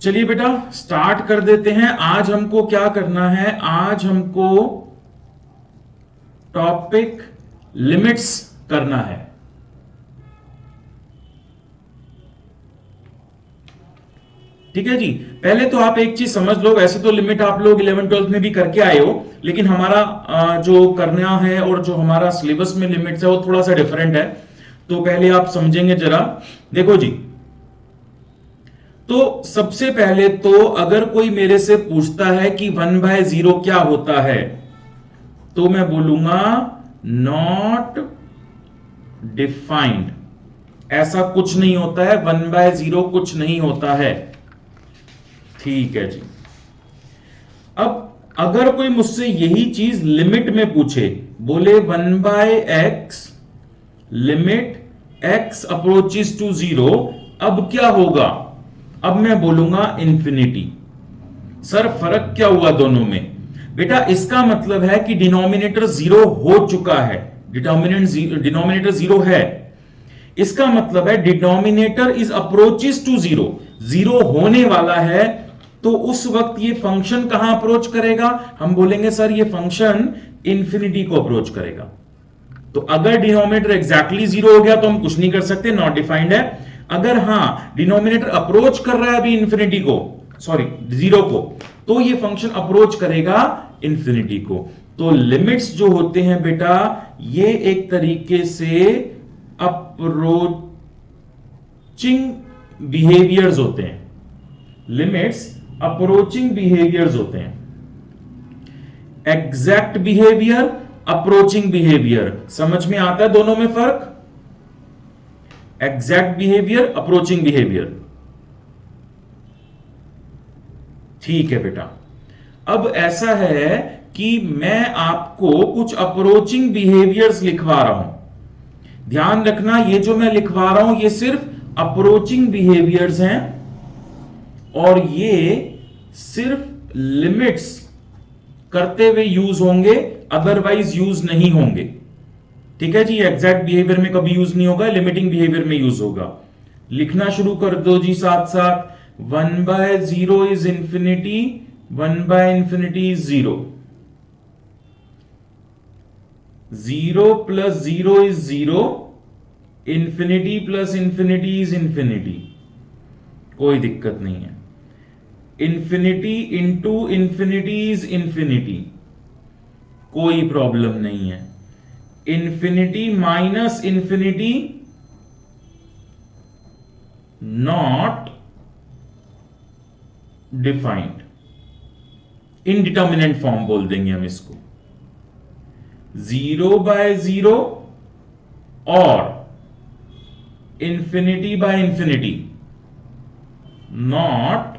चलिए बेटा स्टार्ट कर देते हैं। आज हमको क्या करना है, आज हमको टॉपिक लिमिट्स करना है। ठीक है जी। पहले तो आप एक चीज समझ लो, वैसे तो लिमिट आप लोग 11th-12th में भी करके आए हो, लेकिन हमारा जो करना है और जो हमारा सिलेबस में लिमिट्स है वो थोड़ा सा डिफरेंट है। तो पहले आप समझेंगे जरा। देखो जी, तो सबसे पहले तो अगर कोई मेरे से पूछता है कि 1/0 क्या होता है, तो मैं बोलूंगा नॉट डिफाइंड। ऐसा कुछ नहीं होता है, 1/0 कुछ नहीं होता है। ठीक है जी। अब अगर कोई मुझसे यही चीज लिमिट में पूछे, बोले 1/x limit x approaches to 0, अब क्या होगा? अब मैं बोलूंगा इंफिनिटी। सर फर्क क्या हुआ दोनों में? बेटा इसका मतलब है कि डिनोमिनेटर 0 हो चुका है, डिनोमिनेटर 0 है। इसका मतलब है डिनोमिनेटर इज अप्रोचेस टू 0, 0 होने वाला है। तो उस वक्त ये फंक्शन कहां अप्रोच करेगा? हम बोलेंगे सर ये फंक्शन इंफिनिटी को अप्रोच करेगा। तो अगर डिनोमिनेटर एग्जैक्टली 0 हो गया तो हम कुछ नहीं कर सकते, नॉट डिफाइंड है। अगर हां डिनोमिनेटर अप्रोच कर रहा है अभी इंफिनिटी को, सॉरी 0 को, तो ये फंक्शन अप्रोच करेगा इंफिनिटी को। तो लिमिट्स जो होते हैं बेटा, ये एक तरीके से अप्रोचिंग बिहेवियर्स होते हैं। लिमिट्स अप्रोचिंग बिहेवियर्स होते हैं। एग्जैक्ट बिहेवियर, अप्रोचिंग बिहेवियर, समझ में आता है दोनों में फर्क? Exact behaviour, approaching behaviour. ठीक है बेटा। अब ऐसा है कि मैं आपको कुछ अप्रोचिंग बिहेवियर्स लिखवा रहा हूं। ध्यान रखना, ये जो मैं लिखवा रहा हूं ये सिर्फ अप्रोचिंग बिहेवियर्स हैं और ये सिर्फ लिमिट्स करते हुए यूज होंगे, अदरवाइज यूज नहीं होंगे। ठीक है जी। एग्जैक्ट बिहेवियर में कभी यूज नहीं होगा, लिमिटिंग बिहेवियर में यूज होगा। लिखना शुरू कर दो जी साथ साथ। 1/0 is infinity, 1/∞ is 0, 0 plus 0 is 0, infinity plus infinity is infinity. कोई दिक्कत नहीं है। Infinity into infinity is infinity, कोई प्रॉब्लम नहीं है। Infinity minus infinity not defined, indeterminate form बोल देंगे हम इसको। 0/0 और इंफिनिटी/इंफिनिटी नॉट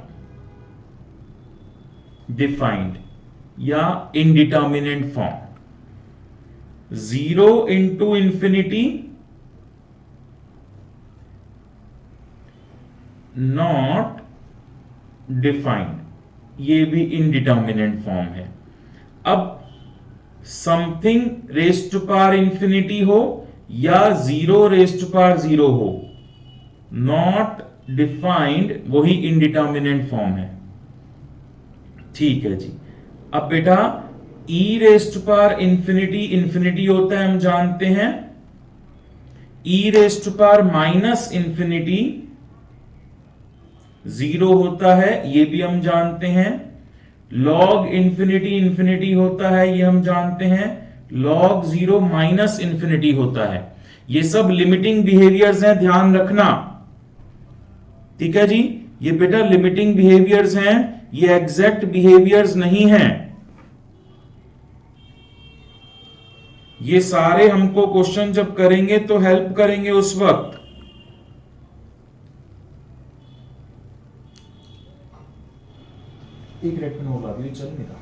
डिफाइंड या indeterminate form. 0 into infinity not defined, ये भी इनडिटर्मिनेंट फॉर्म है। अब something raised to power infinity हो या 0 रेस्ट टू पावर 0 हो, नॉट डिफाइंड वही इनडिटर्मिनेंट फॉर्म है। ठीक है जी। अब बेटा e raised to power infinity infinity होता है हम जानते हैं, e raised to power minus infinity 0 होता है, ये भी हम जानते हैं। log इंफिनिटी इंफिनिटी होता है, ये हम जानते हैं। log 0 माइनस इंफिनिटी होता है। ये सब लिमिटिंग बिहेवियर्स हैं, ध्यान रखना। ठीक है जी। ये बेटा लिमिटिंग बिहेवियर्स हैं, ये एग्जैक्ट बिहेवियर्स नहीं हैं। ये सारे हमको क्वेश्चन जब करेंगे तो हेल्प करेंगे उस वक्त। एक रेट में होगा अभी चल नहीं रहा।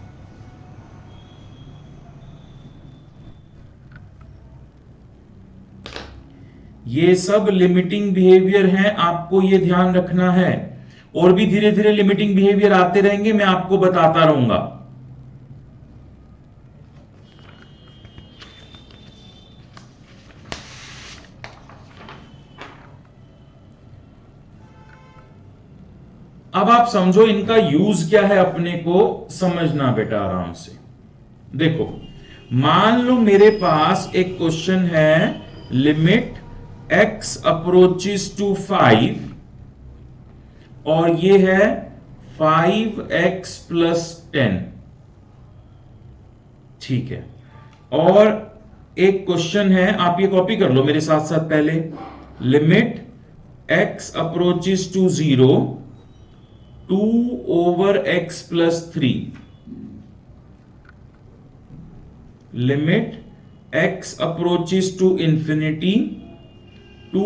ये सब लिमिटिंग बिहेवियर हैं, आपको ये ध्यान रखना है। और भी धीरे धीरे लिमिटिंग बिहेवियर आते रहेंगे, मैं आपको बताता रहूंगा। अब आप समझो इनका यूज क्या है, अपने को समझना बेटा आराम से। देखो, मान लो मेरे पास एक क्वेश्चन है, लिमिट x अप्रोचेस टू 5 और ये है 5x प्लस 10। ठीक है, और एक क्वेश्चन है, आप ये कॉपी कर लो मेरे साथ साथ पहले, limit x approaches to 0 2 over x plus 3, limit x approaches to infinity 2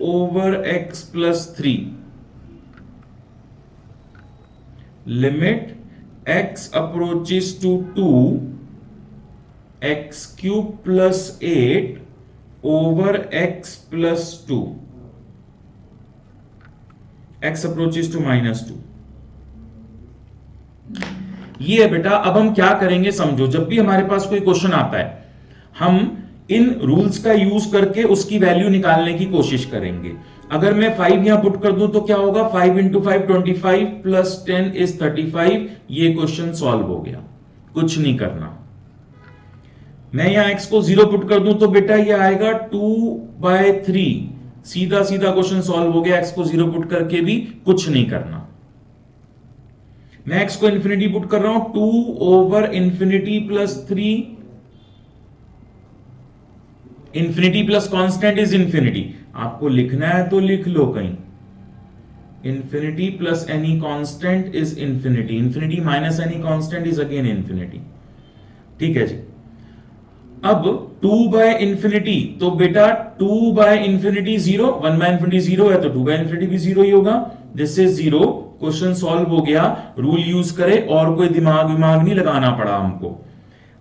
over x plus 3, limit x approaches to 2 x cube plus 8 over x plus 2, x approaches to -2। ये है बेटा। अब हम क्या करेंगे समझो, जब भी हमारे पास कोई क्वेश्चन आता है हम इन रूल्स का यूज करके उसकी वैल्यू निकालने की कोशिश करेंगे। अगर मैं 5 यहां पुट कर दूं तो क्या होगा, 5 इंटू 5 25 प्लस 10 इज 35। ये क्वेश्चन सॉल्व हो गया, कुछ नहीं करना। मैं यहां x को 0 पुट कर दूं तो बेटा ये आएगा 2/3। सीधा सीधा क्वेश्चन सॉल्व हो गया, x को 0 पुट करके भी कुछ नहीं करना। मैं x को इंफिनिटी पुट कर रहा हूं, 2 over infinity plus 3, infinity plus constant is infinity. आपको लिखना है तो लिख लो कहीं, infinity plus any constant is infinity, infinity minus any constant is again infinity. ठीक है जी। अब 2 बाय इंफिनिटी, तो बेटा 2 बाय इंफिनिटी 0, 1 बाय इंफिनिटी 0 है तो 2 बाय इंफिनिटी भी 0 ही होगा। दिस इज 0, क्वेश्चन सॉल्व हो गया। रूल यूज करे और कोई दिमाग नहीं लगाना पड़ा हमको।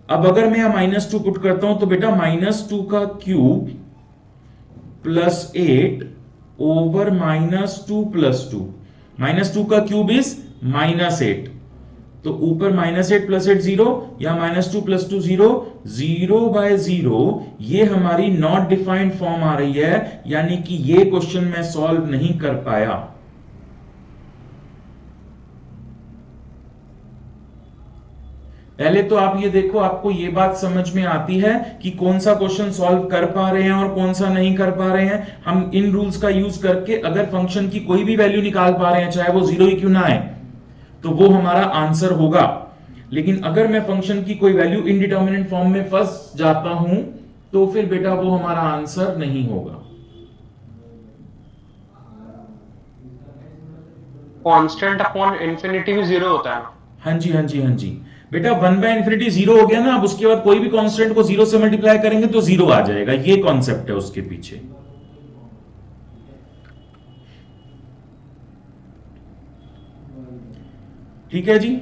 अब अगर मैं -2 पुट करता हूं तो बेटा -2 का क्यूब प्लस 8 ओवर -2 प्लस 2, -2 का क्यूब इज -8, तो ऊपर -8 प्लस 8 0, या -2 प्लस 2 0, 0/0। ये हमारी नॉट डिफाइंड फॉर्म आ रही है, यानी कि ये क्वेश्चन मैं सॉल्व नहीं कर पाया। पहले तो आप ये देखो, आपको ये बात समझ में आती है कि कौन सा क्वेश्चन सॉल्व कर पा रहे हैं और कौन सा नहीं कर पा रहे हैं। हम इन रूल्स का यूज करके अगर फंक्शन की कोई भी वैल्यू निकाल पा रहे हैं, चाहे वो 0 ही क्यों ना आए, तो वो हमारा आंसर होगा। लेकिन अगर मैं फंक्शन की कोई वैल्यू इनडिटर्मिनेट फॉर्म में फंस जाता हूं तो फिर बेटा वो हमारा आंसर नहीं होगा। कांस्टेंट अपॉन इंफिनिटी भी 0 होता है। हाँ जी, हाँ जी, हाँ जी बेटा। 1 बाय इंफिनिटी 0 हो गया ना, अब उसके बाद कोई भी कांस्टेंट को 0 से मल्टीप्लाई करेंगे तो 0 आ जाएगा। ये कॉन्सेप्ट है उसके पीछे। ठीक है जी,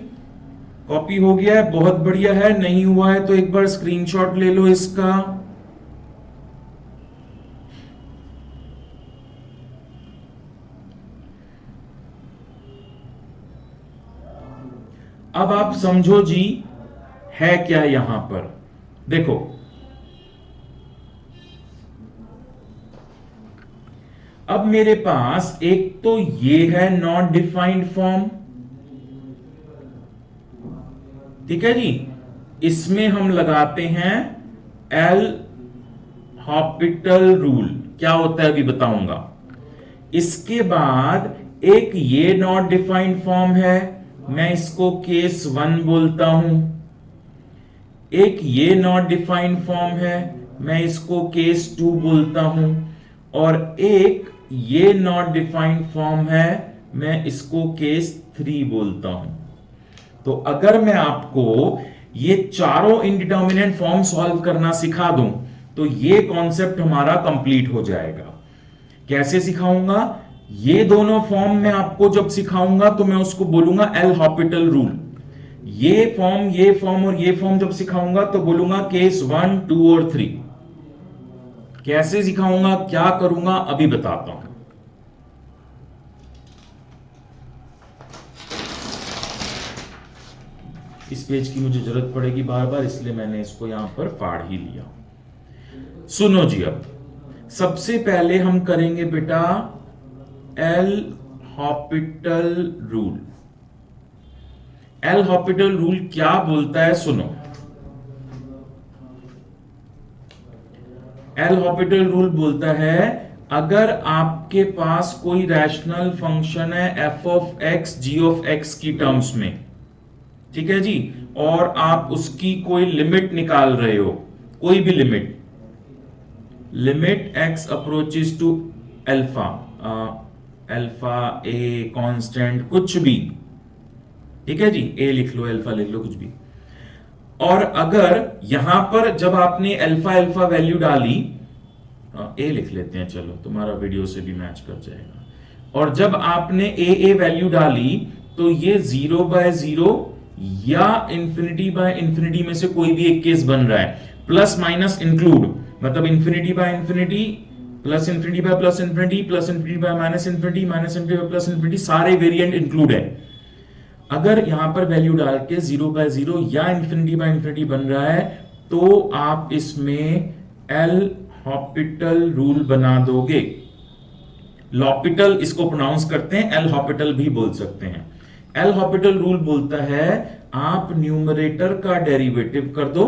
कॉपी हो गया है, बहुत बढ़िया है। नहीं हुआ है तो एक बार स्क्रीनशॉट ले लो इसका। अब आप समझो जी है क्या यहां पर। देखो, अब मेरे पास एक तो ये है नॉट डिफाइंड फॉर्म, ठीक है जी। इसमें हम लगाते हैं एल हॉपिटल रूल। क्या होता है अभी बताऊंगा। इसके बाद एक ये नॉट डिफाइंड फॉर्म है, मैं इसको केस 1 बोलता हूं। एक ये नॉट डिफाइंड फॉर्म है, मैं इसको केस 2 बोलता हूं। और एक ये नॉट डिफाइंड फॉर्म है, मैं इसको केस 3 बोलता हूं। तो अगर मैं आपको ये चारों इनडिटर्मिनेट फॉर्म सॉल्व करना सिखा दूं तो ये कॉन्सेप्ट हमारा कंप्लीट हो जाएगा। कैसे सिखाऊंगा? ये दोनों फॉर्म में आपको जब सिखाऊंगा तो मैं उसको बोलूंगा एल हॉपिटल रूल। ये फॉर्म और ये फॉर्म जब सिखाऊंगा तो बोलूंगा केस 1, 2 और 3। कैसे सिखाऊंगा, क्या करूंगा, अभी बताता हूं। इस पेज की मुझे जरूरत पड़ेगी बार बार, इसलिए मैंने इसको यहां पर फाड़ ही लिया। सुनो जी, अब सबसे पहले हम करेंगे बेटा L Hôpital rule. L Hôpital rule क्या बोलता है, सुनो। एल हॉपिटल रूल बोलता है अगर आपके पास कोई रैशनल फंक्शन है f of x g of x की टर्म्स में, ठीक है जी, और आप उसकी कोई लिमिट निकाल रहे हो, कोई भी limit, limit x approaches to alpha, alpha a constant कुछ भी, ठीक है जी, ए लिख लो अल्फा लिख लो कुछ भी, और अगर यहां पर जब आपने अल्फा अल्फा वैल्यू डाली, ए लिख लेते हैं चलो, तुम्हारा वीडियो से भी मैच कर जाएगा, और जब आपने ए वैल्यू डाली तो ये 0/0 या इंफिनिटी बाय इंफिनिटी में से कोई भी एक केस बन रहा है, प्लस माइनस इंक्लूड, मतलब infinity by infinity, plus infinity by plus infinity, plus infinity by minus infinity, minus infinity by plus infinity, सारे वेरिएंट इंक्लूड है। अगर यहां पर वैल्यू डाल के 0/0 या इंफिनिटी बाय इंफिनिटी बन रहा है तो आप इसमें एल हॉपिटल रूल बना दोगे। लॉपिटल इसको प्रोनाउंस करते हैं, एल हॉपिटल भी बोल सकते हैं। एल हॉपिटल रूल बोलता है आप न्यूमरेटर का डेरिवेटिव कर दो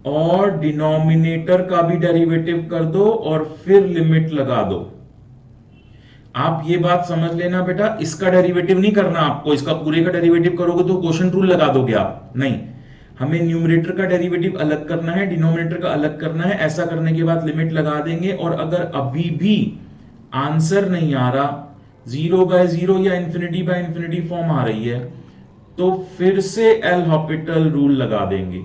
और डिनोमिनेटर का भी डेरिवेटिव कर दो और फिर लिमिट लगा दो। आप ये बात समझ लेना बेटा, इसका डेरिवेटिव नहीं करना आपको, इसका पूरे का डेरिवेटिव करोगे तो क्वोशिएंट रूल लगा दोगे आप, नहीं, हमें न्यूमरेटर का डेरिवेटिव अलग करना है, डिनोमिनेटर का अलग करना है। ऐसा करने के बाद लिमिट लगा देंगे, और अगर अभी भी आंसर नहीं आ रहा, 0/0 या इंफिनिटी बाय इंफिनिटी फॉर्म आ रही है, तो फिर से एल हॉपिटल रूल लगा देंगे,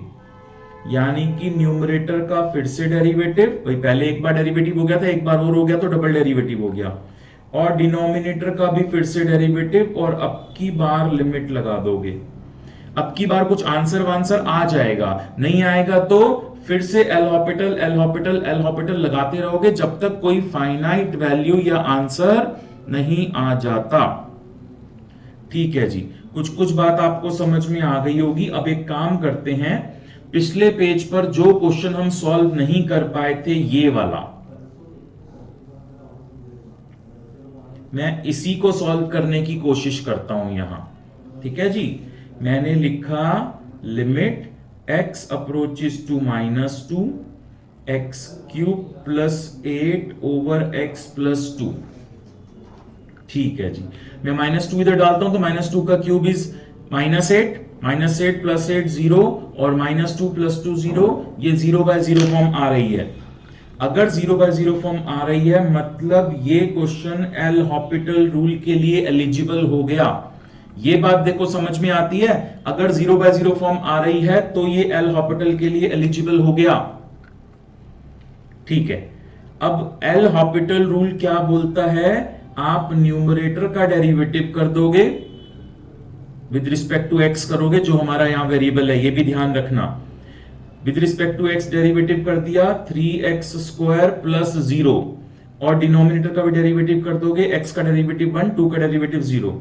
यानी कि न्यूमरेटर का फिर से डेरिवेटिव, भाई पहले एक बार डेरिवेटिव हो गया था, एक बार और हो गया तो डबल डेरिवेटिव हो गया, और डिनोमिनेटर का भी फिर से डेरिवेटिव, और अब की बार लिमिट लगा दोगे। अब की बार कुछ आंसर वांसर आ जाएगा, नहीं आएगा तो फिर से L Hôpital L Hôpital L Hôpital लगाते रहोगे जब तक कोई फाइनाइट वैल्यू या आंसर नहीं आ जाता। ठीक है जी, कुछ कुछ बात आपको समझ में आ गई होगी। अब एक काम करते हैं, पिछले पेज पर जो क्वेश्चन हम सॉल्व नहीं कर पाए थे, ये वाला मैं इसी को सॉल्व करने की कोशिश करता हूं यहां। ठीक है जी, मैंने लिखा limit x approaches to -2 x cube plus 8 over x plus 2। ठीक है जी, मैं -2 इधर डालता हूं तो -2 का क्यूब इज -8, -8 प्लस 8 0, और -2 प्लस 2 0, ये 0/0 फॉर्म आ रही है। अगर 0/0 फॉर्म आ रही है मतलब ये क्वेश्चन एल हॉपिटल रूल के लिए एलिजिबल हो गया। ये बात देखो समझ में आती है, अगर 0/0 फॉर्म आ रही है तो ये एल हॉपिटल के लिए एलिजिबल हो गया। ठीक है, अब एल हॉपिटल रूल क्या बोलता है, आप न्यूमरेटर का डेरिवेटिव कर दोगे, विद रिस्पेक्ट टू एक्स करोगे, जो हमारा यहां वेरिएबल है, ये भी ध्यान रखना। With respect to x derivative कर दिया 3x² प्लस 0, और डिनोमिनेटर का भी डेरिवेटिव कर दोगे, x का डेरिवेटिव 1, 2 का डेरिवेटिव 0,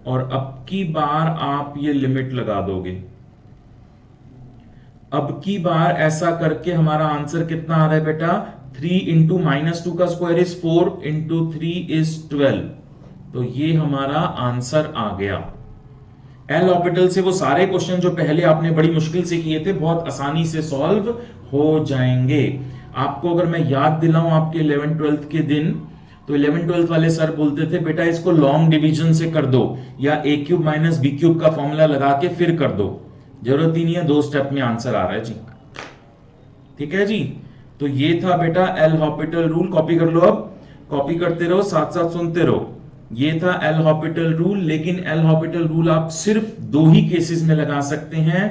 और अब की बार आप ये लिमिट लगा दोगे। अब की बार ऐसा करके हमारा आंसर कितना आ रहा है बेटा, 3 इंटू -2 का स्क्वायर इज 4 इंटू 3 इज 12, तो ये हमारा आंसर आ गया। एल ऑर्बिटल से वो सारे क्वेश्चन जो पहले आपने बड़ी मुश्किल से किए थे बहुत आसानी से सॉल्व हो जाएंगे। आपको अगर मैं याद दिलाऊं आपके 11th-12th के दिन, तो 11th-12th वाले सर बोलते थे बेटा इसको लॉन्ग डिवीजन से कर दो, या a³ - b³ का फॉर्मूला लगा के फिर कर दो, जरूरत ही नहीं है, 2 स्टेप में आंसर आ रहा है जी। ठीक है जी, तो ये था बेटा एल हॉपिटल रूल। कॉपी कर लो, अब कॉपी करते रहो, साथ साथ सुनते रहो। ये था एल हॉपिटल रूल, लेकिन एल हॉपिटल रूल आप सिर्फ 2 ही केसेस में लगा सकते हैं,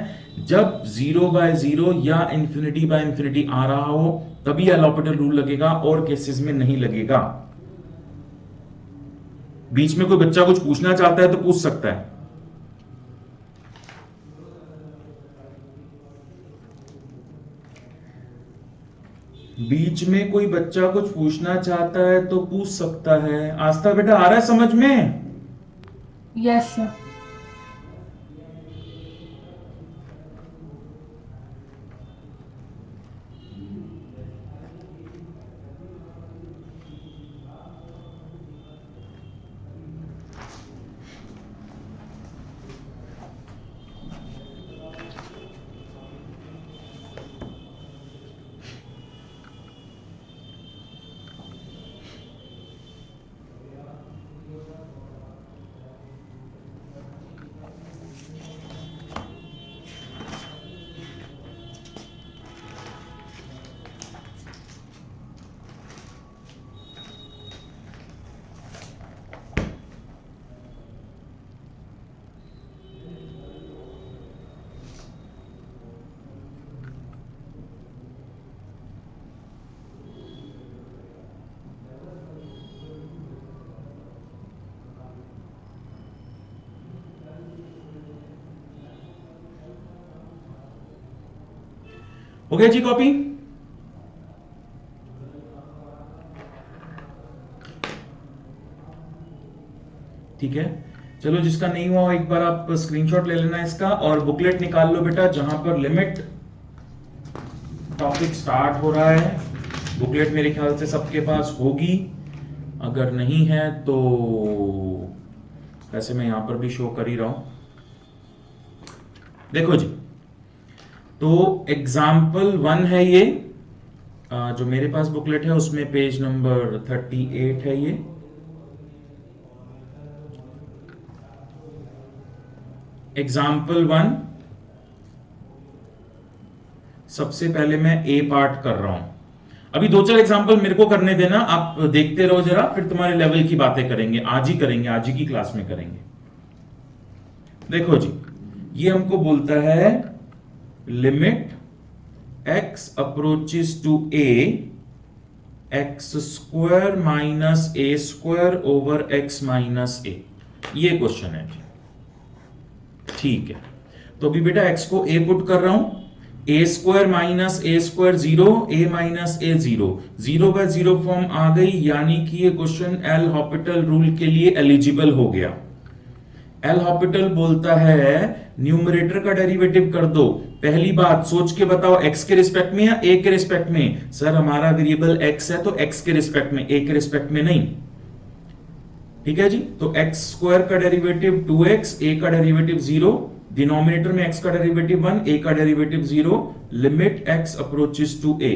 जब 0/0 या ∞/∞ आ रहा हो तभी एल हॉपिटल रूल लगेगा, और केसेस में नहीं लगेगा। बीच में कोई बच्चा कुछ पूछना चाहता है तो पूछ सकता है। बीच में कोई बच्चा कुछ पूछना चाहता है तो पूछ सकता है। आस्था बेटा आ रहा है समझ में? Yes sir. हो गया जी कॉपी? ठीक है, चलो जिसका नहीं हुआ एक बार आप स्क्रीनशॉट ले लेना इसका और बुकलेट निकाल लो बेटा जहां पर लिमिट टॉपिक स्टार्ट हो रहा है। बुकलेट मेरे ख्याल से सबके पास होगी, अगर नहीं है तो वैसे मैं यहां पर भी शो कर ही रहा हूं। देखो जी, तो एग्जाम्पल 1 है ये, जो मेरे पास बुकलेट है उसमें पेज नंबर 38 है ये। एग्जाम्पल 1, सबसे पहले मैं ए पार्ट कर रहा हूं। अभी 2-4 एग्जाम्पल मेरे को करने देना, आप देखते रहो जरा, फिर तुम्हारे लेवल की बातें करेंगे, आज ही करेंगे, आज ही की क्लास में करेंगे। देखो जी, ये हमको बोलता है limit x approaches to a x square minus a square over x minus a, ये क्वेश्चन है। ठीक है, तो अभी बेटा x को a पुट कर रहा हूं, a square minus a square 0, a minus a 0, 0/0 form आ गई, यानी कि ये क्वेश्चन एल हॉपिटल रूल के लिए एलिजिबल हो गया। एल हॉपिटल बोलता है न्यूमरेटर का डेरिवेटिव कर दो। पहली बात सोच के बताओ, x के रिस्पेक्ट में या a के रिस्पेक्ट में? सर हमारा वेरिएबल x है तो x के रिस्पेक्ट में, a के रिस्पेक्ट में नहीं। ठीक है जी, तो x स्क्वायर का डेरिवेटिव 2x, a का डेरिवेटिव 0, डिनोमिनेटर में x का डेरिवेटिव 1, a का derivative 0, limit x approaches to a,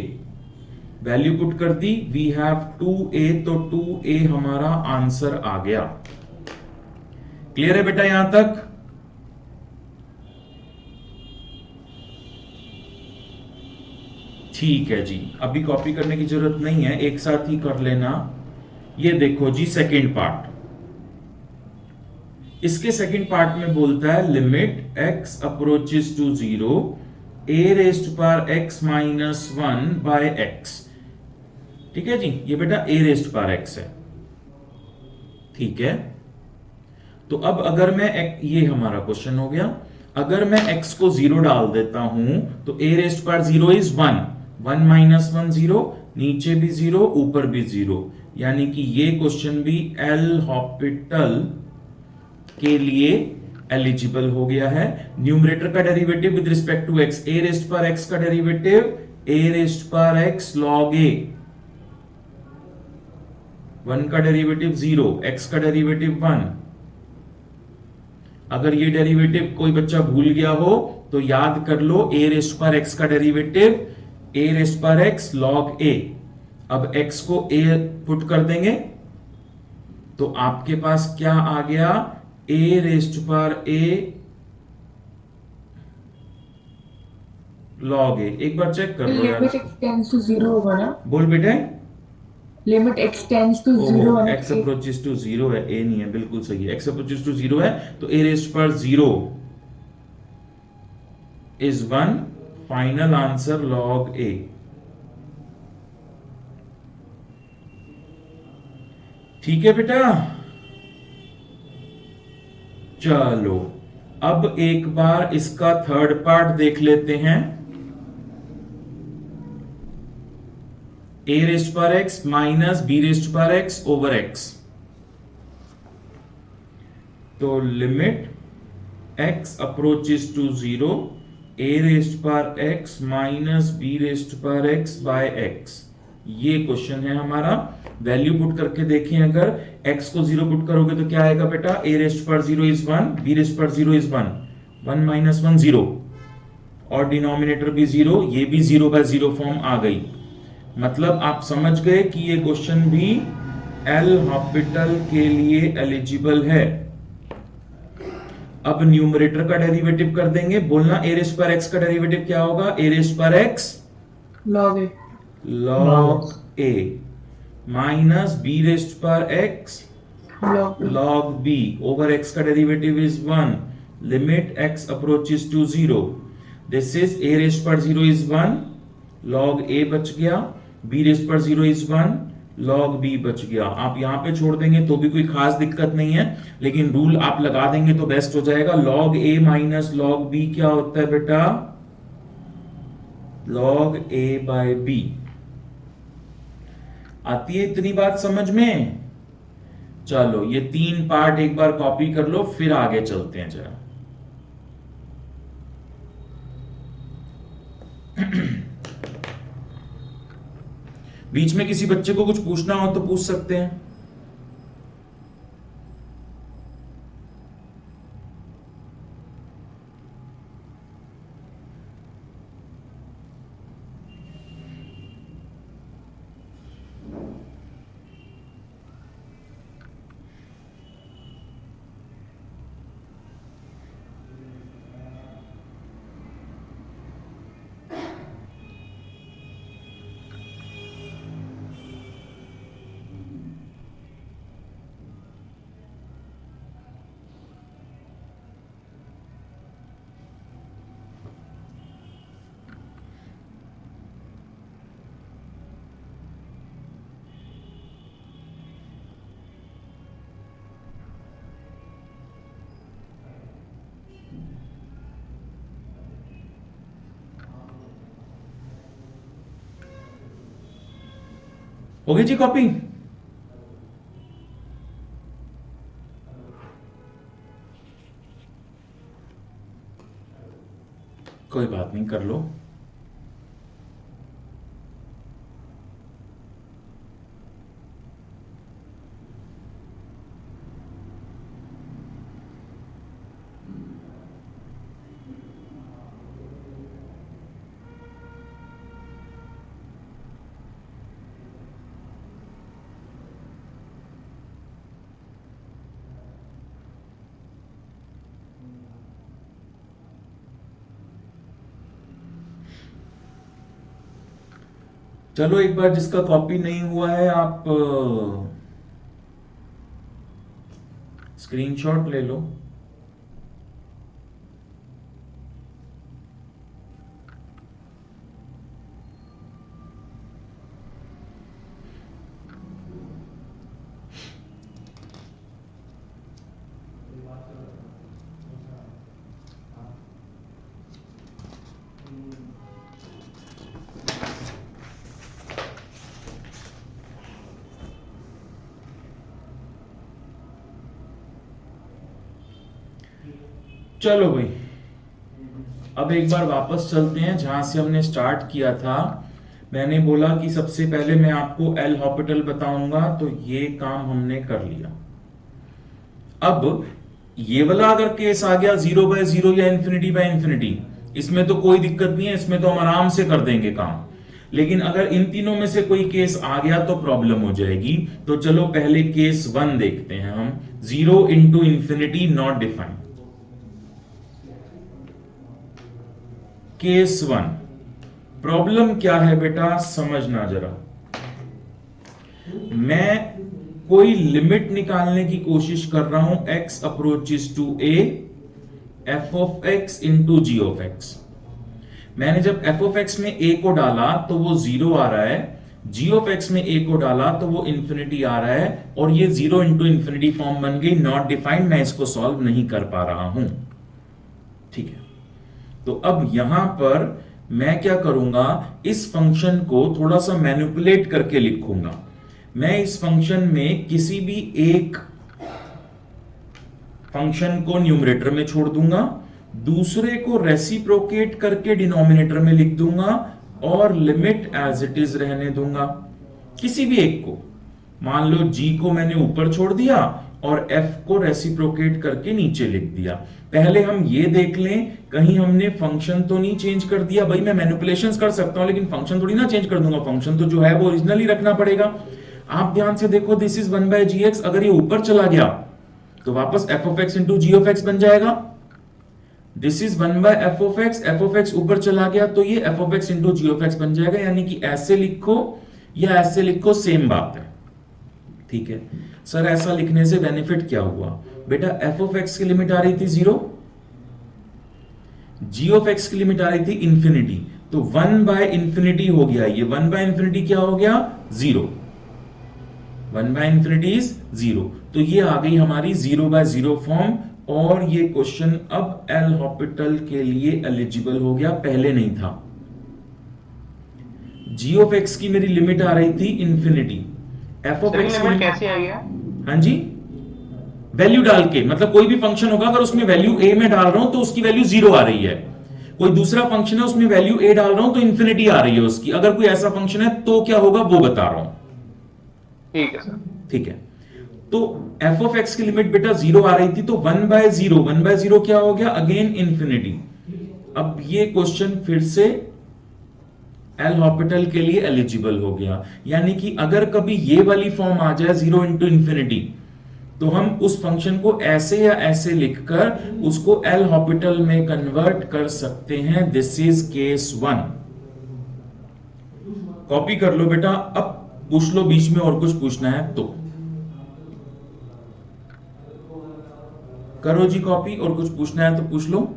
value put कर दी, वी हैव 2a, तो 2a हमारा आंसर आ गया। क्लियर है बेटा यहां तक? ठीक है जी, अभी कॉपी करने की जरूरत नहीं है, एक साथ ही कर लेना। ये देखो जी सेकंड पार्ट, इसके सेकंड पार्ट में बोलता है limit x approaches to 0 a rest power x minus 1 by x। ठीक है जी, ये बेटा a रेस्ट पावर x है। ठीक है, तो अब अगर मैं ये हमारा क्वेश्चन हो गया, अगर मैं x को 0 डाल देता हूं तो a rest power 0 is 1, 1 minus 1 0, नीचे भी 0 ऊपर भी 0, यानी कि ये क्वेश्चन भी एल हॉपिटल के लिए एलिजिबल हो गया है। न्यूमरेटर का derivative with respect to x, a rest power x का derivative a rest power x log a, 1 का डेरिवेटिव 0, x का डेरिवेटिव 1। अगर ये डेरिवेटिव कोई बच्चा भूल गया हो तो याद कर लो, a रेस्ट पावर x का derivative a rest power x log a। अब x को a पुट कर देंगे तो आपके पास क्या आ गया, a rest power a log a। एक बार चेक कर लो यार, लिमिट x टेंड्स टू 0 होगा ना? बोल बेटे। लिमिट x टेंड्स टू 0 होगा। x अप्रोचेस टू 0 है, a नहीं है, बिल्कुल सही है। x अप्रोचेस टू 0 है तो a rest power 0 is 1, final answer log a। ठीक है बेटा, चलो अब एक बार इसका थर्ड पार्ट देख लेते हैं। a rest power x minus b raised power x over x, तो limit x approaches to 0 a rest power x minus b raised power x by x, ये क्वेश्चन है हमारा। वैल्यू पुट करके देखें, अगर x को 0 पुट करोगे तो क्या आएगा बेटा, a rest power 0 is 1, b raised power 0 is 1, 1 minus 1 0, और डिनोमिनेटर भी 0, ये भी 0/0 फॉर्म आ गई। मतलब आप समझ गए कि ये क्वेश्चन भी एल हॉपिटल के लिए एलिजिबल है। अब न्यूमरेटर का डेरिवेटिव कर देंगे, बोलना a रेस्ट पावर x का डेरिवेटिव क्या होगा, a rest power x log a log a minus b raised power x log b over x का derivative is 1, limit x approaches to 0, this is a rest power 0 is 1, log a बच गया, b raised power 0 is 1, log b बच गया। आप यहां पे छोड़ देंगे तो भी कोई खास दिक्कत नहीं है, लेकिन रूल आप लगा देंगे तो बेस्ट हो जाएगा। log a minus log b क्या होता है बेटा, log a बाय b। आती है इतनी बात समझ में? चलो ये 3 पार्ट एक बार कॉपी कर लो, फिर आगे चलते हैं जरा। बीच में किसी बच्चे को कुछ पूछना हो तो पूछ सकते हैं। हो गई जी कॉपी? कोई बात नहीं, कर लो। चलो एक बार जिसका कॉपी नहीं हुआ है आप स्क्रीनशॉट ले लो। चलो भाई, अब एक बार वापस चलते हैं जहां से हमने स्टार्ट किया था। मैंने बोला कि सबसे पहले मैं आपको एल हॉपिटल बताऊंगा, तो ये काम हमने कर लिया। अब ये वाला अगर केस आ गया 0/0 या ∞/∞, इसमें तो कोई दिक्कत नहीं है, इसमें तो हम आराम से कर देंगे काम। लेकिन अगर इन तीनों में से कोई केस आ गया तो प्रॉब्लम हो जाएगी। तो चलो पहले केस 1 देखते हैं हम। 0 × ∞ नॉट डिफाइंड। केस 1 प्रॉब्लम क्या है बेटा, समझना जरा। मैं कोई लिमिट निकालने की कोशिश कर रहा हूं, x approaches to a, f of x into g of x। मैंने जब f of x में a को डाला तो वो 0 आ रहा है, g of x में a को डाला तो वो इंफिनिटी आ रहा है, और ये 0 × ∞ फॉर्म बन गई, नॉट डिफाइंड। मैं इसको सॉल्व नहीं कर पा रहा हूं, ठीक है। तो अब यहां पर मैं क्या करूंगा, इस फंक्शन को थोड़ा सा मैनिपुलेट करके लिखूंगा। मैं इस फंक्शन में किसी भी एक फंक्शन को न्यूमरेटर में छोड़ दूंगा, दूसरे को रेसिप्रोकेट करके डिनोमिनेटर में लिख दूंगा, और लिमिट एज इट इज रहने दूंगा। किसी भी एक को, मान लो g को मैंने ऊपर छोड़ दिया और f को रेसिप्रोकेट करके नीचे लिख दिया। पहले हम ये देख लें कहीं हमने फंक्शन तो नहीं चेंज कर दिया। भाई मैं मैनिपुलेशंस कर सकता हूं, लेकिन फंक्शन थोड़ी ना चेंज कर दूंगा, फंक्शन तो जो है वो ओरिजिनली रखना पड़ेगा। आप ध्यान से देखो, दिस इज 1/gx, अगर ये ऊपर चला गया तो वापस f of x into g of x बन जाएगा। This is 1/f of x ऊपर चला गया तो ये f of x into g of x बन जाएगा। यानी कि ऐसे लिखो या ऐसे लिखो, सेम बात है, ठीक है। सर ऐसा लिखने से बेनिफिट क्या हुआ? बेटा f of x की लिमिट आ रही थी 0, g of x की लिमिट आ रही थी इंफिनिटी, तो 1/∞ हो गया। ये 1/∞ क्या हो गया? 0। 1/∞ इज 0, तो ये आ गई हमारी 0/0 फॉर्म। और ये क्वेश्चन अब एल हॉपिटल के लिए एलिजिबल हो गया, पहले नहीं था। जी ऑफ एक्स की मेरी लिमिट आ रही थी infinity, F of sir x limit कैसी आई है? हाँ जी, वैल्यू डाल के, मतलब कोई भी फंक्शन होगा अगर उसमें वैल्यू ए में डाल रहा हूं तो उसकी वैल्यू 0 आ रही है, कोई दूसरा फंक्शन है उसमें वैल्यू ए डाल रहा हूं तो इंफिनिटी आ रही है उसकी, अगर कोई ऐसा फंक्शन है तो क्या होगा वो बता रहा हूं। ठीक है सर। ठीक है, तो एफ ऑफ एक्स की लिमिट बेटा 0 आ रही थी, तो 1/0 क्या हो गया, अगेन इंफिनिटी। अब ये क्वेश्चन फिर से एल हॉपिटल के लिए एलिजिबल हो गया, यानी कि अगर कभी ये वाली फॉर्म आ जाए 0 इंटू इंफिनिटी, तो हम उस फंक्शन को ऐसे या ऐसे लिखकर उसको एल हॉपिटल में कन्वर्ट कर सकते हैं। This is case 1। कॉपी कर लो बेटा, अब पूछ लो बीच में और कुछ पूछना है तो करो जी कॉपी, और कुछ पूछना है तो पूछ लो।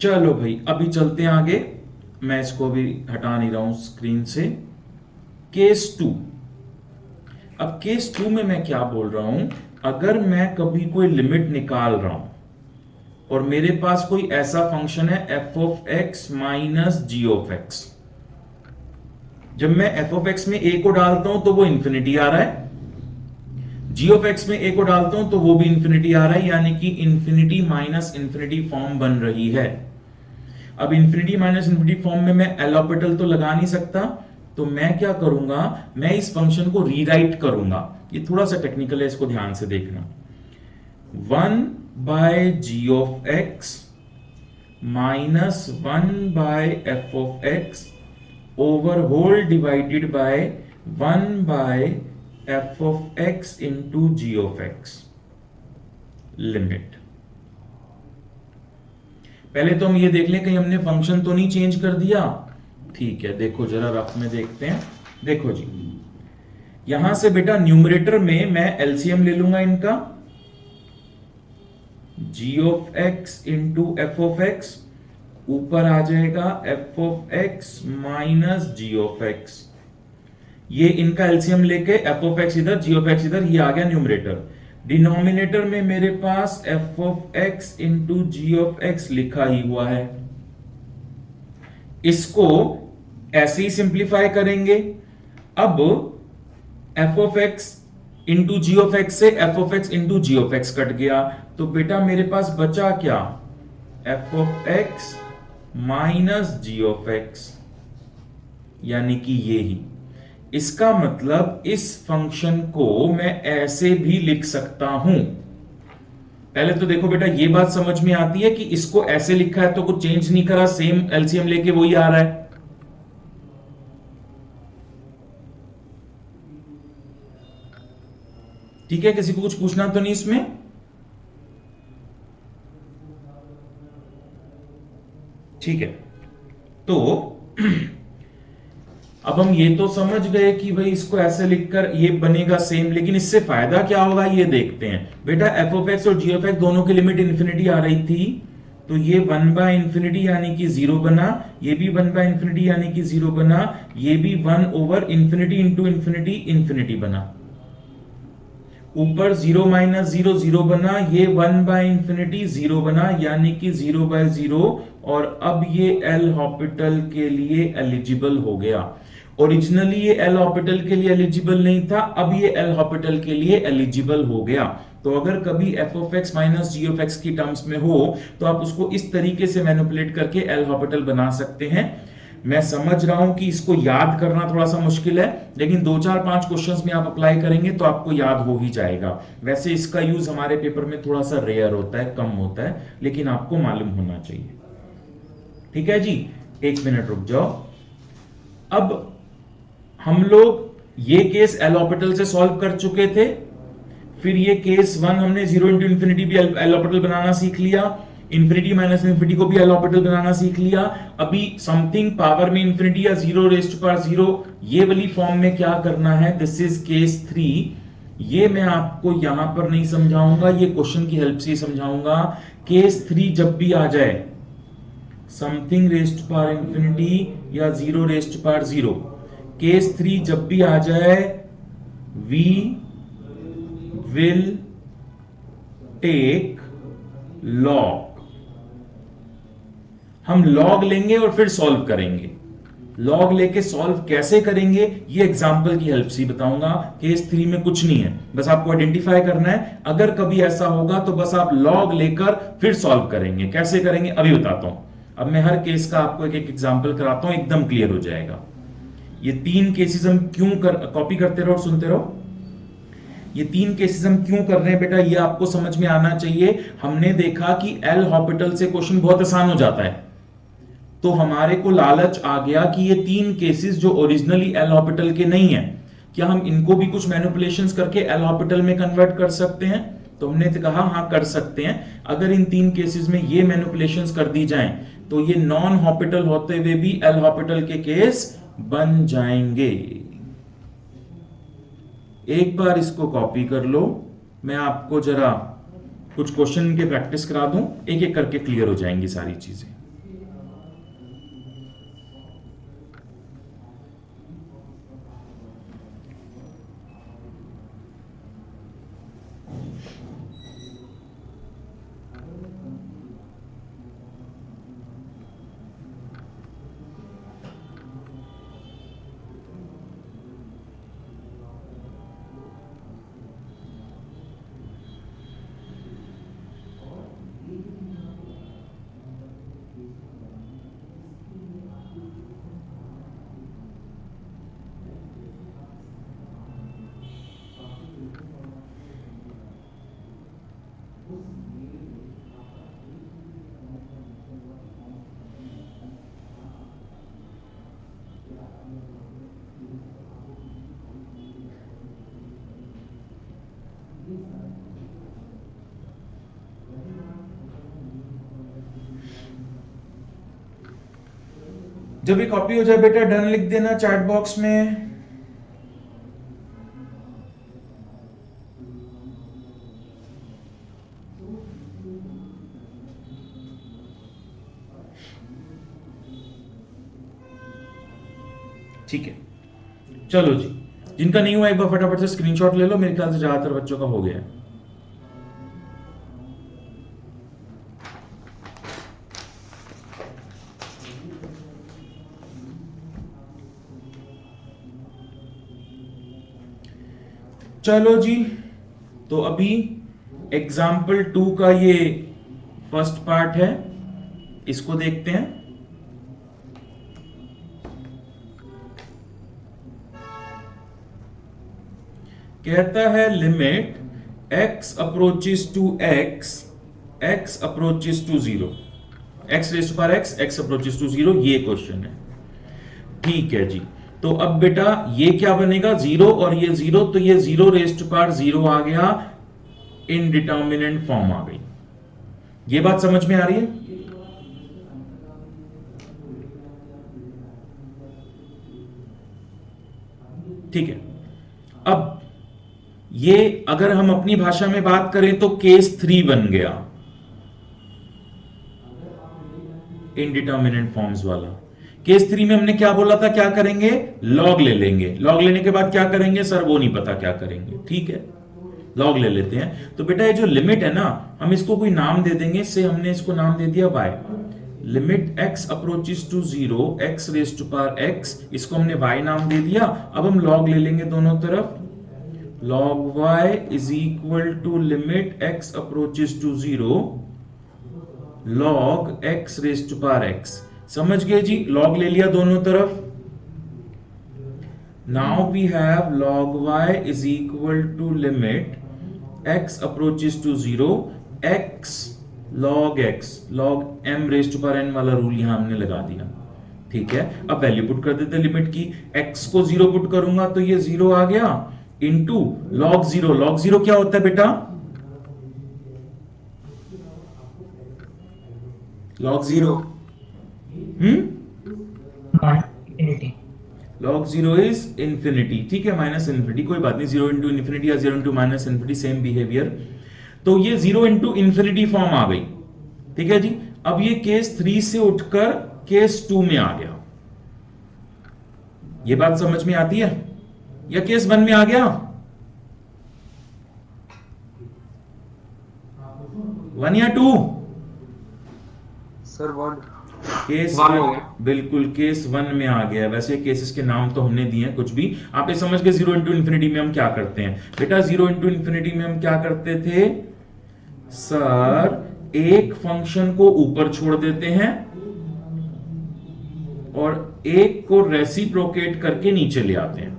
चलो भाई अभी चलते हैं आगे, मैं इसको भी हटा नहीं रहा हूं स्क्रीन से। केस 2। अब केस 2 में मैं क्या बोल रहा हूं, अगर मैं कभी कोई लिमिट निकाल रहा हूं और मेरे पास कोई ऐसा फंक्शन है f of x minus g of x, जब मैं एफ ऑफ एक्स में ए को डालता हूं तो वो इंफिनिटी आ रहा है, जी ऑफ एक्स में ए को डालता हूं तो वो भी इंफिनिटी आ रहा है, यानी कि इंफिनिटी माइनस इंफिनिटी फॉर्म बन रही है। अब इंफिनिटी माइनस इंफिनिटी फॉर्म में मैं एल हॉपिटल तो लगा नहीं सकता, तो मैं क्या करूंगा, मैं इस फंक्शन को रीराइट करूंगा। ये थोड़ा सा टेक्निकल है, इसको ध्यान से देखना। 1/g of x minus 1/f of x over whole divided by 1/f of x into g of x limit. पहले तो हम ये देख लें कहीं हमने फंक्शन तो नहीं चेंज कर दिया। ठीक है, देखो जरा रफ में देखते हैं। देखो जी, यहां से बेटा न्यूमरेटर में मैं एलसीएम ले लूंगा इनका, g of x into f of x, ऊपर आ जाएगा f of x minus g of x. ये इनका एलसीएम लेके एफ ऑफ एक्स इधर, जी ऑफ एक्स इधर, ये आ गया न्यूमरेटर। डिनोमिनेटर में मेरे पास f of x into g of x लिखा ही हुआ है, इसको ऐसे ही सिंप्लीफाई करेंगे। अब f of x into g of x से f of x into g of x cut गया, तो बेटा मेरे पास बचा क्या, f of x minus g of x, यानी कि ये ही। इसका मतलब इस फंक्शन को मैं ऐसे भी लिख सकता हूं। पहले तो देखो बेटा ये बात समझ में आती है कि इसको ऐसे लिखा है तो कुछ चेंज नहीं करा, सेम एलसीएम लेके वही आ रहा है। ठीक है, किसी को कुछ पूछना तो नहीं इसमें? ठीक है, तो अब हम ये तो समझ गए कि भाई इसको ऐसे लिखकर ये बनेगा सेम, लेकिन इससे फायदा क्या होगा ये देखते हैं। बेटा एफ ऑफ एक्स और जी ऑफ एक्स दोनों की लिमिट इंफिनिटी आ रही थी, तो ये 1/इंफिनिटी यानी कि 0 बना, ये भी 1/इंफिनिटी यानी कि 0 बना, ये भी 1/इंफिनिटी इंटू इंफिनिटी इंफिनिटी बना। ऊपर 0 माइनस 0 0 बना, ये 1/इंफिनिटी 0 बना, यानी कि 0/0, और अब ये एल हॉपिटल के लिए एलिजिबल हो गया। ओरिजिनली ये एल हॉपिटल के लिए एलिजिबल नहीं था, अब ये एल हॉपिटल के लिए एलिजिबल हो गया। तो अगर कभी f of x minus g of x की टर्म्स में हो तो आप उसको इस तरीके से मैनिपुलेट करके एल हॉपिटल बना सकते हैं। मैं समझ रहा हूं कि इसको याद करना थोड़ा सा मुश्किल है, लेकिन 2 4 5 क्वेश्चंस में आप अप्लाई करेंगे तो आपको याद हो ही जाएगा। वैसे इसका यूज हमारे पेपर में थोड़ा सा रेयर होता है, कम होता है, लेकिन आपको मालूम होना चाहिए। ठीक है जी, 1 मिनट रुक जाओ। अब हम लोग ये केस एल ऑर्बिटल से सॉल्व कर चुके थे, फिर ये केस 1 हमने 0 इंटू इंफिनिटी भी एल ऑर्बिटल बनाना सीख लिया, इंफिनिटी माइनस इंफिनिटी को भी एल ऑर्बिटल बनाना सीख लिया। अभी समथिंग पावर में इंफिनिटी या 0 रेज़ टू पावर 0 ये वाली फॉर्म में क्या करना है, दिस इज केस 3। ये मैं आपको यहां पर नहीं समझाऊंगा, ये क्वेश्चन की हेल्प से समझाऊंगा। केस 3 जब भी आ जाए something raise to power infinity या 0 रेज़ टू पावर 0, केस 3 जब भी आ जाए वी विल टेक लॉग। हम लॉग लेंगे और फिर सॉल्व करेंगे। लॉग लेके सॉल्व कैसे करेंगे ये एग्जांपल की हेल्प से बताऊंगा। केस 3 में कुछ नहीं है, बस आपको आइडेंटिफाई करना है। अगर कभी ऐसा होगा तो बस आप लॉग लेकर फिर सॉल्व करेंगे। कैसे करेंगे अभी बताता हूं। अब मैं हर केस का आपको एक एक एग्जांपल कराता हूं, एकदम क्लियर हो जाएगा। ये 3 केसेस हम क्यों कॉपी करते रहो और सुनते रहो। ये 3 केसेस हम क्यों कर रहे हैं बेटा, ये आपको समझ में आना चाहिए। हमने देखा कि एल हॉस्पिटल से क्वेश्चन बहुत आसान हो जाता है, तो हमारे को लालच आ गया कि ये 3 केसेस जो ओरिजिनली एल हॉस्पिटल के नहीं है, क्या हम इनको भी कुछ मैनिपुलेशंस करके एल हॉस्पिटल में कन्वर्ट कर सकते हैं। तो हमने तो कहा हाँ कर सकते हैं। अगर इन 3 केसेस में ये मैनिपुलेशंस कर दी जाएं तो ये नॉन हॉस्पिटल होते हुए भी एल हॉस्पिटल के केस बन जाएंगे। एक बार इसको कॉपी कर लो, मैं आपको जरा कुछ क्वेश्चन के प्रैक्टिस करा दूं, एक एक करके क्लियर हो जाएंगी सारी चीजें। जब ये कॉपी हो जाए बेटा डन लिख देना चैट बॉक्स में। ठीक है, चलो जी, जिनका नहीं हुआ एक बार फटाफट से स्क्रीनशॉट ले लो। मेरे ख्याल से ज्यादातर बच्चों का हो गया है। चलो जी, तो अभी एग्जाम्पल 2 का ये फर्स्ट पार्ट है, इसको देखते हैं। कहता है limit x approaches to x, x approaches to 0, x raise to power x, x approaches to 0, ये क्वेश्चन है। ठीक है जी, तो अब बेटा ये क्या बनेगा 0 और ये 0, तो ये 0 रेज़ टू पावर 0 आ गया, इनडिटर्मिनेंट फॉर्म आ गई। ये बात समझ में आ रही है। ठीक है, अब ये अगर हम अपनी भाषा में बात करें तो केस 3 बन गया, इनडिटर्मिनेंट फॉर्म्स वाला। केस 3 में हमने क्या बोला था, क्या करेंगे, लॉग ले लेंगे। लॉग लेने के बाद क्या करेंगे सर, वो नहीं पता क्या करेंगे। ठीक है, लॉग ले लेते हैं। तो बेटा ये जो लिमिट है ना, हम इसको कोई नाम दे देंगे। इससे हमने इसको नाम दे दिया y। Limit x approaches to 0, x raise to power x, इसको हमने y नाम दे दिया। अब हम लॉग ले लेंगे दोनों तरफ। log y is equal to limit x approaches to 0 log x raise to power x। समझ गए जी, लॉग ले लिया दोनों तरफ। Now we have log y is equal to limit x approaches to 0 x log x, log m raise to power n वाला rule यहां हमने लगा दिया। ठीक है, अब वैल्यू पुट कर देते लिमिट की, x को 0 पुट करूंगा तो ये 0 आ गया, इंटू log 0। log 0 क्या होता है बेटा? log 0 infinity. log 0 is infinity, ठीक है, माइनस इंफिनिटी, कोई बात नहीं, 0 इंटू इंफिनिटी या 0 into minus infinity same behaviour. तो ये 0 इंटू इंफिनिटी फॉर्म आ गई, ठीक है जी। अब ये केस 3 से उठकर केस 2 में आ गया। ये बात समझ में आती है? या केस 1 में आ गया? 1 या 2? सर वन केस One हो गया। बिल्कुल केस 1 में आ गया। वैसे केसेस के नाम तो हमने दिए हैं, कुछ भी आप ये समझ गए। 0 इंटू इंफिनिटी में हम क्या करते हैं बेटा? 0 इंटू इंफिनिटी में हम क्या करते थे सर? एक फंक्शन को ऊपर छोड़ देते हैं और एक को रेसिप्रोकेट करके नीचे ले आते हैं।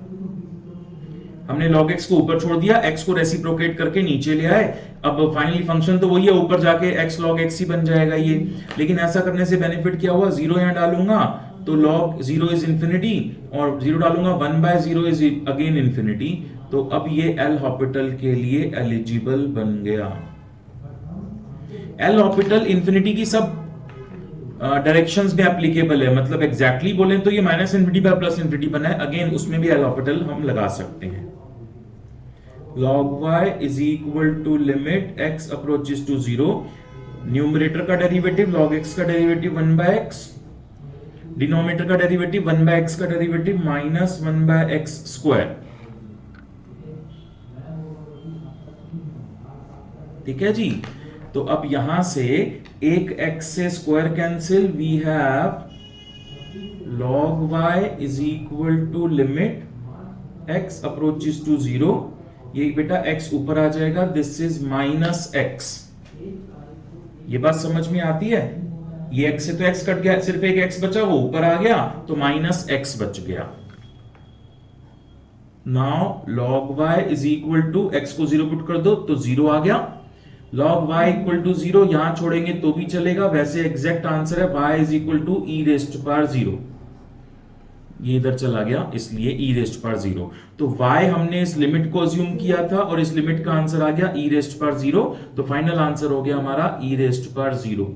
हमने log x को ऊपर छोड़ दिया, x को रेसिप्रोकेट करके नीचे ले आए। अब फाइनली फंक्शन तो वही है, ऊपर जाके x log x ही बन जाएगा ये। लेकिन ऐसा करने से बेनिफिट क्या हुआ? 0 यहां डालूंगा तो log 0 इज इंफिनिटी, और 0 डालूंगा 1/0 इज अगेन इंफिनिटी। तो अब ये एल हॉपिटल के लिए एलिजिबल बन गया। एल हॉपिटल इंफिनिटी की सब डायरेक्शंस में एप्लीकेबल है, मतलब एग्जैक्टली बोलें तो ये minus infinity by plus infinity बना है, अगेन उसमें भी एल हॉपिटल हम लगा सकते हैं। log y is equal to limit x approaches to 0, numerator का डेरिवेटिव log x का डेरिवेटिव 1/x, डिनोमिनेटर का डेरिवेटिव 1/x का डेरिवेटिव माइनस 1/x स्क्वायर, ठीक है जी। तो अब यहां से एक x से square cancel, we have log y is equal to limit x approaches to 0, ये बेटा x ऊपर आ जाएगा, दिस इज माइनस x। ये बात समझ में आती है? ये x से तो x कट गया, सिर्फ एक x बचा, वो ऊपर आ गया तो माइनस x बच गया। Now log y is equal to x को 0 पुट कर दो तो 0 आ गया, log y इक्वल टू 0 यहां छोड़ेंगे तो भी चलेगा, वैसे एग्जैक्ट आंसर है y is equal to e raised power 0, ये इधर चला गया इसलिए e रेस्ट पावर 0। तो y हमने इस लिमिट को अज्यूम किया था और इस लिमिट का आंसर आ गया e रेस्ट पावर 0, तो फाइनल आंसर हो गया हमारा e रेस्ट पावर 0।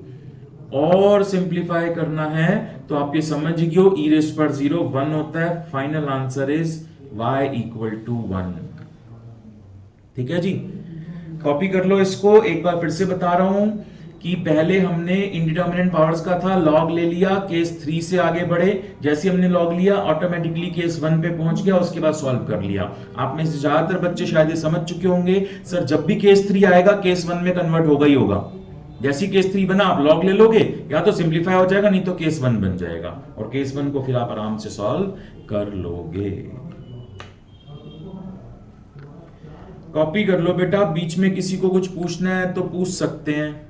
और सिंप्लीफाई करना है तो आप ये समझ गए हो, e रेस्ट पावर 0 1 होता है, final answer is y equal to 1, ठीक है जी। कॉपी कर लो इसको, एक बार फिर से बता रहा हूं कि पहले हमने इंडिटरमिनेंट पावर्स का था, लॉग ले लिया, केस 3 से आगे बढ़े, जैसे हमने लॉग लिया ऑटोमेटिकली केस 1 पे पहुंच गया, उसके बाद सॉल्व कर लिया। आप में से ज्यादातर बच्चे शायद ये समझ चुके होंगे, सर जब भी केस 3 आएगा केस 1 में कन्वर्ट होगा ही होगा। जैसे केस 3 बना आप लॉग ले लोगे, या तो सिंप्लीफाई हो जाएगा नहीं तो केस 1 बन जाएगा, और केस 1 को फिर आप आराम से सॉल्व कर लोगे। कॉपी कर लो बेटा, बीच में किसी को कुछ पूछना है तो पूछ सकते हैं।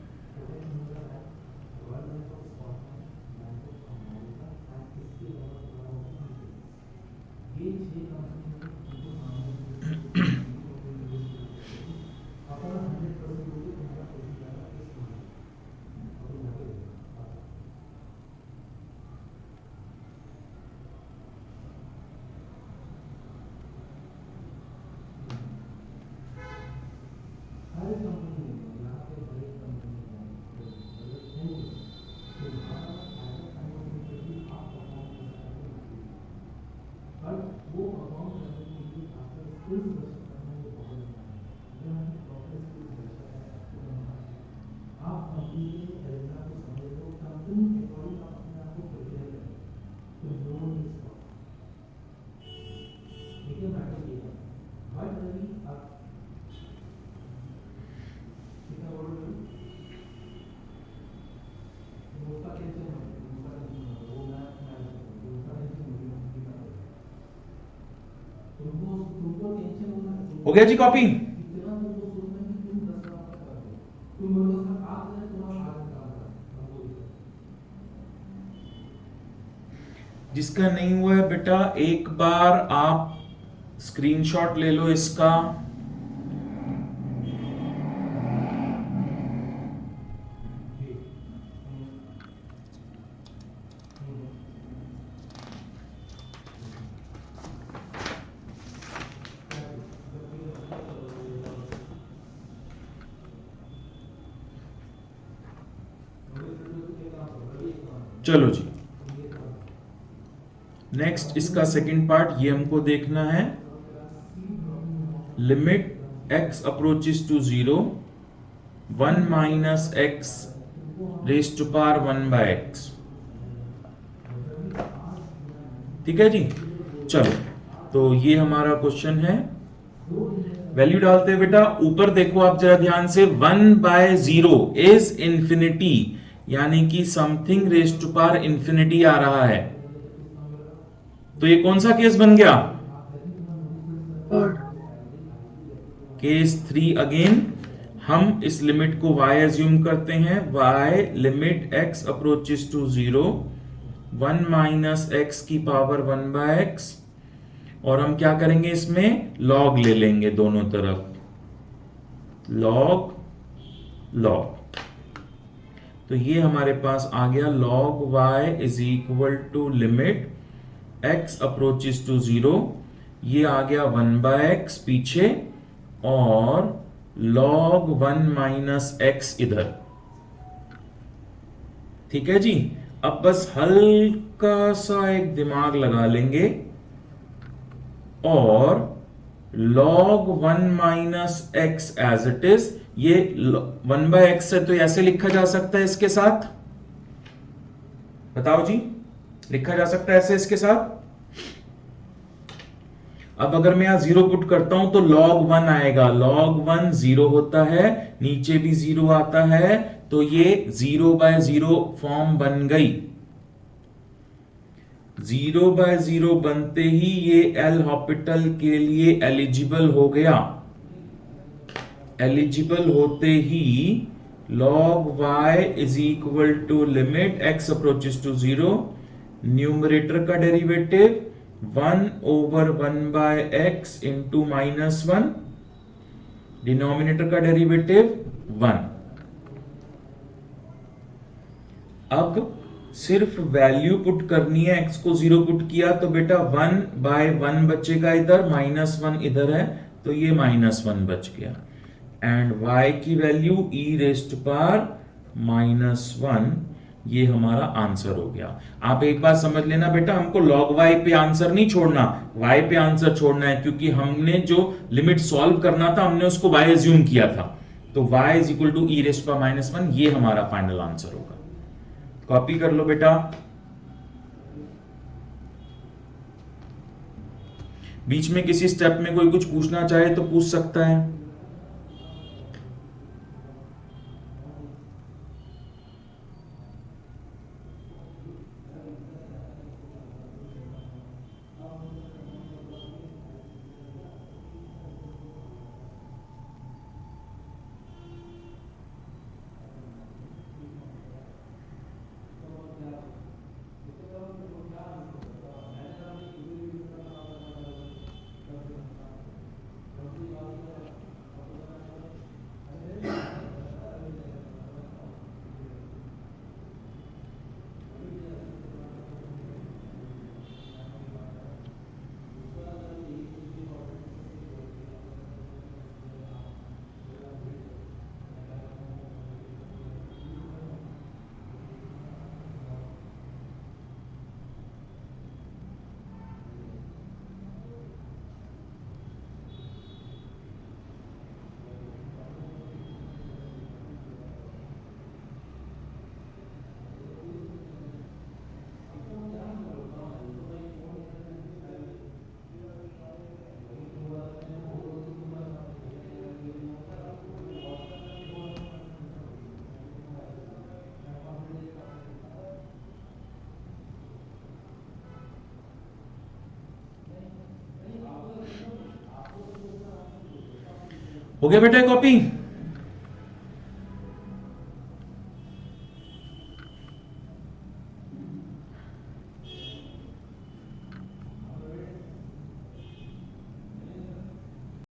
हो गया जी कॉपी? जिसका नहीं हुआ है बेटा, एक बार आप स्क्रीनशॉट ले लो इसका, चलो जी, नेक्स्ट इसका सेकंड पार्ट ये हमको देखना है। Limit x approaches to 0 1 minus x raise to power 1 by x। ठीक है जी, चलो तो ये हमारा क्वेश्चन है। वैल्यू डालते हैं बेटा, ऊपर देखो आप जरा ध्यान से, 1 बाय 0 इज इंफिनिटी, यानी कि something raise to power infinity आ रहा है। तो ये कौन सा केस बन गया? थर्ड। Case 3 again. हम इस लिमिट को y एज्यूम करते हैं, y limit x approaches to 0 1 minus x की पावर 1 बाय x, और हम क्या करेंगे इसमें log ले लेंगे दोनों तरफ, log log। तो ये हमारे पास आ गया log y is equal to limit x approaches to 0, ये आ गया 1 बाय x पीछे, और log 1 माइनस x इधर। ठीक है जी, अब बस हल्का सा एक दिमाग लगा लेंगे और log 1 minus x as it is, ये 1 बाय x है तो ऐसे लिखा जा सकता है इसके साथ, बताओ जी, लिखा जा सकता है ऐसे इसके साथ। अब अगर मैं यहां 0 पुट करता हूं तो log 1 आएगा, log 1 0 होता है, नीचे भी 0 आता है, तो ये 0 बाय 0 फॉर्म बन गई। 0 बाय 0 बनते ही ये एल हॉस्पिटल के लिए एलिजिबल हो गया। एलिजिबल होते ही log y is equal to limit x approaches to 0, numerator का derivative 1 over 1 by x into -1, denominator का डेरिवेटिव 1। अब सिर्फ वैल्यू पुट करनी है, x को 0 पुट किया तो बेटा 1 बाय 1 बचेगा इधर, -1 इधर है तो ये -1 बच गया, एंड y की value e raise to power -1, ये हमारा आंसर हो गया। आप एक बात समझ लेना बेटा, हमको log y पे आंसर नहीं छोड़ना, y पे आंसर छोड़ना है, क्योंकि हमने जो लिमिट सॉल्व करना था हमने उसको y एज्यूम किया था, तो y is equal to e raise to power -1, ये हमारा फाइनल आंसर होगा। कॉपी कर लो बेटा। बीच में किसी स्टेप में कोई कुछ पूछना चाहे तो पूछ सकता है। हो गया बेटा कॉपी?